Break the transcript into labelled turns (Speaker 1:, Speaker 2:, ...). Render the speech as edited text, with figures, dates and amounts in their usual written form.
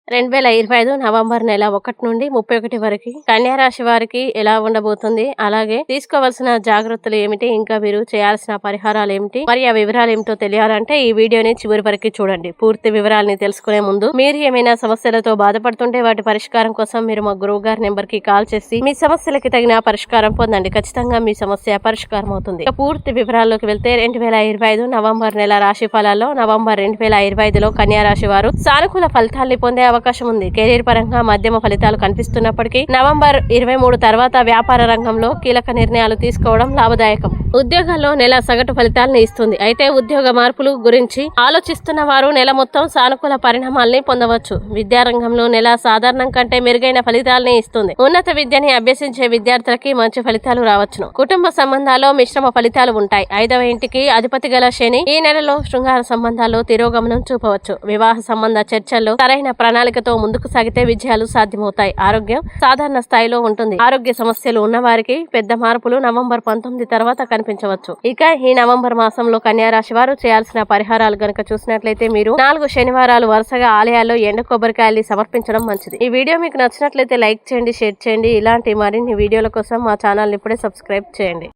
Speaker 1: 2025 November నెల 1 నుండి 31 వరకు కన్యా రాశి వారికి ఎలా ఉండబోతుంది, అలాగే తీసుకోవాల్సిన జాగ్రత్తలు ఏమిటి, ఇంకా మీరు చేయాల్సిన పరిహారాలు ఏమిటి, మరి ఆ వివరాలు ఏమిటో తెలియాలంటే ఈ వీడియోని చివరి వరకు చూడండి. పూర్తి వివరాలని తెలుసుకునే ముందు మీరు ఏమైనా సమస్యలతో బాధపడుతుంటే వాటి పరిష్కారం కోసం మీరు మా గురువు గారి నెంబర్ కి కాల్ చేసి మీ సమస్యలకి తగిన పరిష్కారం పొందండి. ఖచ్చితంగా మీ సమస్య పరిష్కారం అవుతుంది. పూర్తి వివరాల్లోకి వెళ్తే 2025 నవంబర్ నెల రాశి ఫలాల్లో నవంబర్ 2025లో కన్యా రాశి వారు సానుకూల ఫలితాల్ని పొందే అవకాశం ఉంది. కెరీర్ పరంగా మధ్యమ ఫలితాలు కనిపిస్తున్నప్పటికీ నవంబర్ 23 తర్వాత వ్యాపార రంగంలో కీలక నిర్ణయాలు తీసుకోవడం లాభదాయకం. ఉద్యోగాల్లో నెల సగటు ఫలితాలను ఇస్తుంది. అయితే ఉద్యోగ మార్పులు గురించి ఆలోచిస్తున్న వారు నెల మొత్తం సానుకూల పరిణామాల్ని పొందవచ్చు. విద్యారంగంలో నెల సాధారణం కంటే మెరుగైన ఫలితాలని ఇస్తుంది. ఉన్నత విద్యని అభ్యసించే విద్యార్థులకి మంచి ఫలితాలు రావచ్చును. కుటుంబ సంబంధాల్లో మిశ్రమ ఫలితాలు ఉంటాయి. 5వ ఇంటికి అధిపతి గల శని ఈ నెలలో శృంగార సంబంధాల్లో తిరోగమనం చూపవచ్చు. వివాహ సంబంధ చర్చల్లో సరైన ప్రణాళికతో ముందుకు సాగితే విజయాలు సాధ్యమవుతాయి. ఆరోగ్యం సాధారణ స్థాయిలో ఉంటుంది. ఆరోగ్య సమస్యలు ఉన్న వారికి పెద్ద మార్పులు నవంబర్ 19 తర్వాత కనిపించవచ్చు. ఇక ఈ నవంబర్ మాసంలో కన్యా రాశి వారు చేయాల్సిన పరిహారాలు గనక చూసినట్లయితే మీరు 4 శనివారాలు వరుసగా ఆలయాల్లో ఎండు కొబ్బరికాయల్ని సమర్పించడం మంచిది. ఈ వీడియో మీకు నచ్చినట్లయితే లైక్ చేయండి, షేర్ చేయండి. ఇలాంటి మరిన్ని వీడియోల కోసం మా ఛానల్ ఇప్పుడే సబ్స్క్రైబ్ చేయండి.